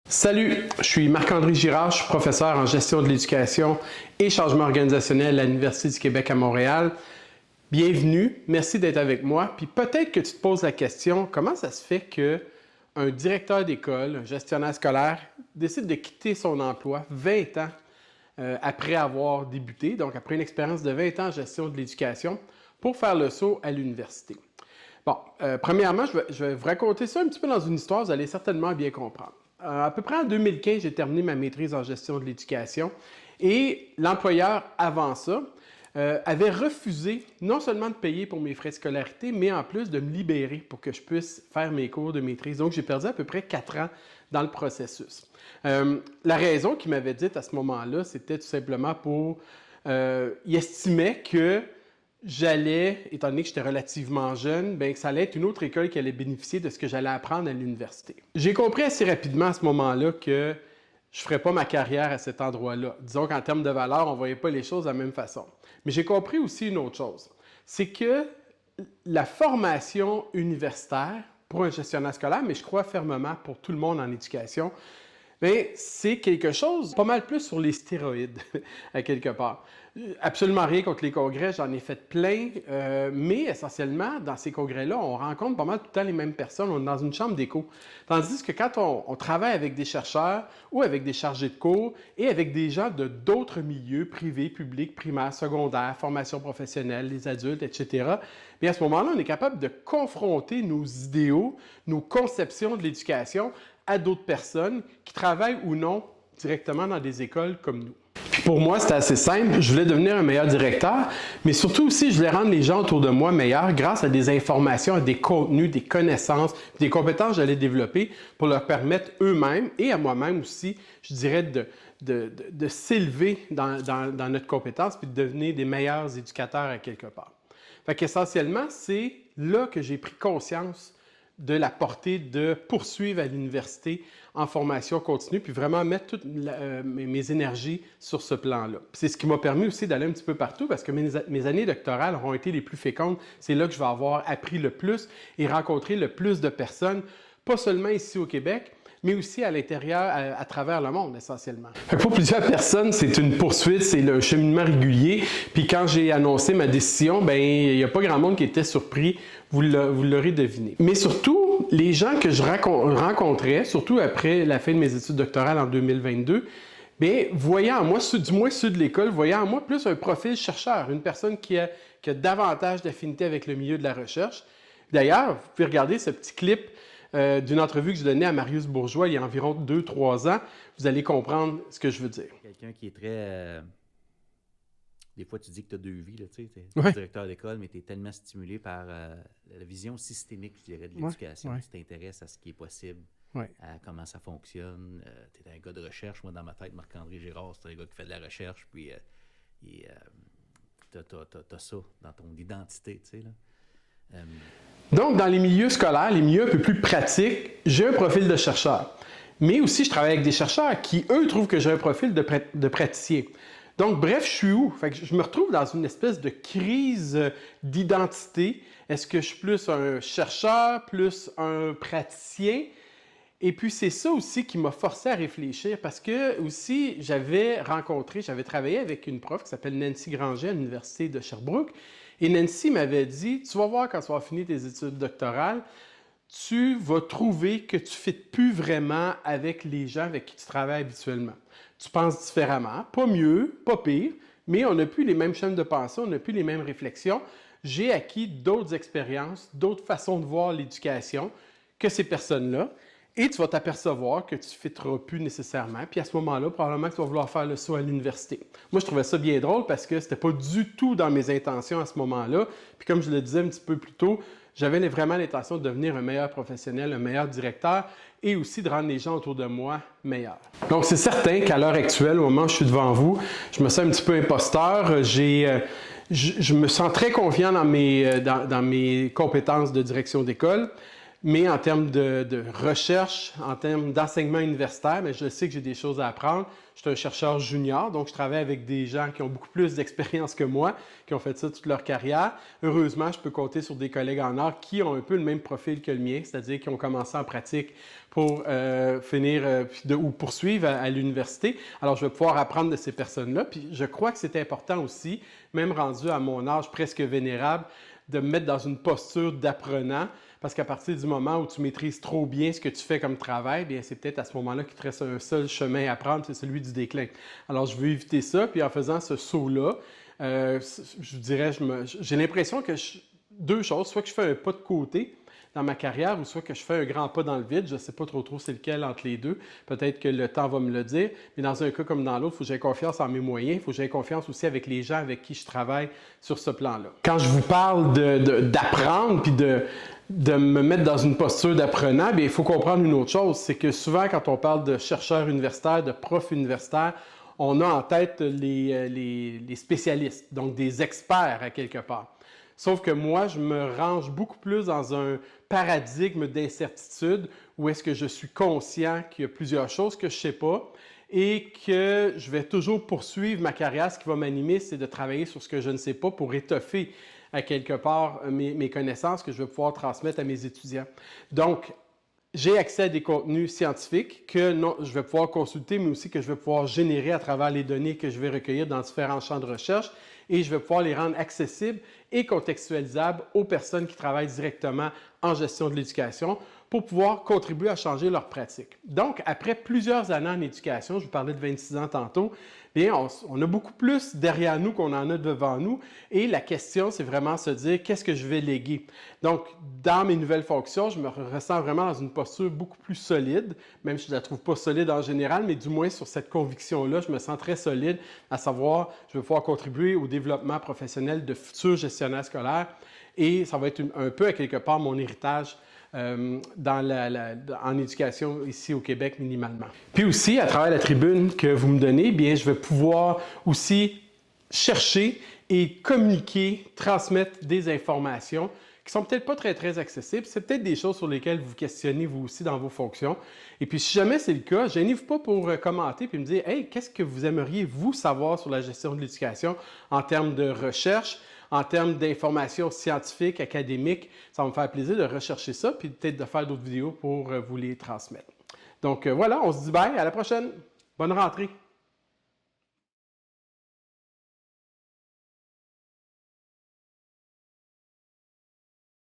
Salut, je suis Marc-André Girard, je suis professeur en gestion de l'éducation et changement organisationnel à l'Université du Québec à Montréal. Bienvenue, merci d'être avec moi. Puis peut-être que tu te poses la question, comment ça se fait qu'un directeur d'école, un gestionnaire scolaire, décide de quitter son emploi 20 ans après avoir débuté, donc après une expérience de 20 ans en gestion de l'éducation, pour faire le saut à l'université. Bon, premièrement, je vais vous raconter ça un petit peu dans une histoire, vous allez certainement bien comprendre. À peu près en 2015, j'ai terminé ma maîtrise en gestion de l'éducation et l'employeur, avant ça, avait refusé non seulement de payer pour mes frais de scolarité, mais en plus de me libérer pour que je puisse faire mes cours de maîtrise. Donc, j'ai perdu à peu près 4 ans dans le processus. La raison qu'il m'avait dite à ce moment-là, c'était tout simplement pour... il estimait que j'allais, étant donné que j'étais relativement jeune, bien, que ça allait être une autre école qui allait bénéficier de ce que j'allais apprendre à l'université. J'ai compris assez rapidement à ce moment-là que je ne ferais pas ma carrière à cet endroit-là. Disons qu'en termes de valeur, on ne voyait pas les choses de la même façon. Mais j'ai compris aussi une autre chose, c'est que la formation universitaire pour un gestionnaire scolaire, mais je crois fermement pour tout le monde en éducation, c'est quelque chose pas mal plus sur les stéroïdes, à quelque part. Absolument rien contre les congrès, j'en ai fait plein, mais essentiellement, dans ces congrès-là, on rencontre pas mal tout le temps les mêmes personnes, on est dans une chambre d'écho. Tandis que quand on travaille avec des chercheurs ou avec des chargés de cours et avec des gens de d'autres milieux, privés, publics, primaires, secondaires, formation professionnelle, les adultes, etc., bien à ce moment-là, on est capable de confronter nos idéaux, nos conceptions de l'éducation à d'autres personnes qui travaillent ou non directement dans des écoles comme nous. Puis pour moi, c'était assez simple. Je voulais devenir un meilleur directeur, mais surtout aussi, je voulais rendre les gens autour de moi meilleurs grâce à des informations, à des contenus, des connaissances, des compétences que j'allais développer pour leur permettre eux-mêmes et à moi-même aussi, je dirais, de s'élever dans notre compétence puis de devenir des meilleurs éducateurs à quelque part. Fait qu'essentiellement, c'est là que j'ai pris conscience de la portée de poursuivre à l'université en formation continue, puis vraiment mettre toutes mes énergies sur ce plan-là. C'est ce qui m'a permis aussi d'aller un petit peu partout, parce que mes années doctorales auront été les plus fécondes. C'est là que je vais avoir appris le plus et rencontré le plus de personnes, pas seulement ici au Québec, mais aussi à l'intérieur, à travers le monde, essentiellement. Pour plusieurs personnes, c'est une poursuite, c'est le cheminement régulier. Puis quand j'ai annoncé ma décision, bien, il n'y a pas grand monde qui était surpris, vous l'aurez deviné. Mais surtout, les gens que je rencontrais, surtout après la fin de mes études doctorales en 2022, bien, voyant en moi, du moins ceux de l'école, voyant en moi plus un profil chercheur, une personne qui a davantage d'affinité avec le milieu de la recherche. D'ailleurs, vous pouvez regarder ce petit clip d'une entrevue que je donnais à Marius Bourgeois il y a environ 2-3 ans, vous allez comprendre ce que je veux dire. Quelqu'un qui est très... Des fois, tu dis que tu as deux vies, tu es Ouais. directeur d'école, mais tu es tellement stimulé par la vision systémique, je dirais, de l'éducation. Ouais. Tu t'intéresses à ce qui est possible, Ouais. à comment ça fonctionne. Tu es un gars de recherche. Moi, dans ma tête, Marc-André Girard, c'est un gars qui fait de la recherche, puis tu as ça dans ton identité, tu sais, là. Donc, dans les milieux scolaires, les milieux un peu plus pratiques, j'ai un profil de chercheur. Mais aussi, je travaille avec des chercheurs qui, eux, trouvent que j'ai un profil de praticien. Donc, bref, je suis où? Fait que je me retrouve dans une espèce de crise d'identité. Est-ce que je suis plus un chercheur, plus un praticien? Et puis, c'est ça aussi qui m'a forcé à réfléchir parce que aussi, j'avais travaillé avec une prof qui s'appelle Nancy Granger à l'Université de Sherbrooke. Et Nancy m'avait dit, tu vas voir quand tu vas finir tes études doctorales, tu vas trouver que tu ne fites plus vraiment avec les gens avec qui tu travailles habituellement. Tu penses différemment, pas mieux, pas pire, mais on n'a plus les mêmes chaînes de pensée, on n'a plus les mêmes réflexions. J'ai acquis d'autres expériences, d'autres façons de voir l'éducation que ces personnes-là. Et tu vas t'apercevoir que tu ne fitteras plus nécessairement. Puis à ce moment-là, probablement que tu vas vouloir faire le saut à l'université. Moi, je trouvais ça bien drôle parce que ce n'était pas du tout dans mes intentions à ce moment-là. Puis comme je le disais un petit peu plus tôt, j'avais vraiment l'intention de devenir un meilleur professionnel, un meilleur directeur et aussi de rendre les gens autour de moi meilleurs. Donc, c'est certain qu'à l'heure actuelle, au moment où je suis devant vous, je me sens un petit peu imposteur. Je me sens très confiant dans mes compétences de direction d'école. Mais en termes de recherche, en termes d'enseignement universitaire, mais je sais que j'ai des choses à apprendre. Je suis un chercheur junior, donc je travaille avec des gens qui ont beaucoup plus d'expérience que moi, qui ont fait ça toute leur carrière. Heureusement, je peux compter sur des collègues en art qui ont un peu le même profil que le mien, c'est-à-dire qui ont commencé en pratique pour ou poursuivre à l'université. Alors, je vais pouvoir apprendre de ces personnes-là. Puis, je crois que c'est important aussi, même rendu à mon âge presque vénérable, de me mettre dans une posture d'apprenant, parce qu'à partir du moment où tu maîtrises trop bien ce que tu fais comme travail, bien c'est peut-être à ce moment-là qu'il te reste un seul chemin à prendre, c'est celui du déclin. Alors, je veux éviter ça, puis en faisant ce saut-là, je dirais, j'ai l'impression que deux choses, soit que je fais un pas de côté dans ma carrière, ou soit que je fais un grand pas dans le vide. Je ne sais pas trop c'est lequel entre les deux. Peut-être que le temps va me le dire. Mais dans un cas comme dans l'autre, il faut que j'aie confiance en mes moyens. Il faut que j'aie confiance aussi avec les gens avec qui je travaille sur ce plan-là. Quand je vous parle d'apprendre puis de me mettre dans une posture d'apprenant, bien, il faut comprendre une autre chose. C'est que souvent, quand on parle de chercheurs universitaires, de profs universitaires, on a en tête les spécialistes, donc des experts à quelque part. Sauf que moi, je me range beaucoup plus dans un paradigme d'incertitude où est-ce que je suis conscient qu'il y a plusieurs choses que je ne sais pas et que je vais toujours poursuivre ma carrière. Ce qui va m'animer, c'est de travailler sur ce que je ne sais pas pour étoffer à quelque part mes connaissances que je vais pouvoir transmettre à mes étudiants. Donc, j'ai accès à des contenus scientifiques que je vais pouvoir consulter, mais aussi que je vais pouvoir générer à travers les données que je vais recueillir dans différents champs de recherche et je vais pouvoir les rendre accessibles et contextualisables aux personnes qui travaillent directement en gestion de l'éducation pour pouvoir contribuer à changer leurs pratiques. Donc, après plusieurs années en éducation, je vous parlais de 26 ans tantôt, bien, on a beaucoup plus derrière nous qu'on en a devant nous et la question, c'est vraiment se dire qu'est-ce que je vais léguer. Donc, dans mes nouvelles fonctions, je me ressens vraiment dans une posture beaucoup plus solide, même si je ne la trouve pas solide en général, mais du moins sur cette conviction-là, je me sens très solide, à savoir, je vais pouvoir contribuer au développement professionnel de futurs gestionnaires scolaires et ça va être un peu à quelque part mon héritage en éducation ici au Québec minimalement. Puis aussi, à travers la tribune que vous me donnez, bien, je vais pouvoir aussi chercher et communiquer, transmettre des informations qui sont peut-être pas très accessibles. C'est peut-être des choses sur lesquelles vous questionnez vous aussi dans vos fonctions. Et puis, si jamais c'est le cas, gênez-vous pas pour commenter puis me dire « Hey, qu'est-ce que vous aimeriez, vous, savoir sur la gestion de l'éducation en termes de recherche, en termes d'informations scientifiques, académiques? » Ça va me faire plaisir de rechercher ça puis peut-être de faire d'autres vidéos pour vous les transmettre. Donc, voilà, on se dit bye, à la prochaine. Bonne rentrée!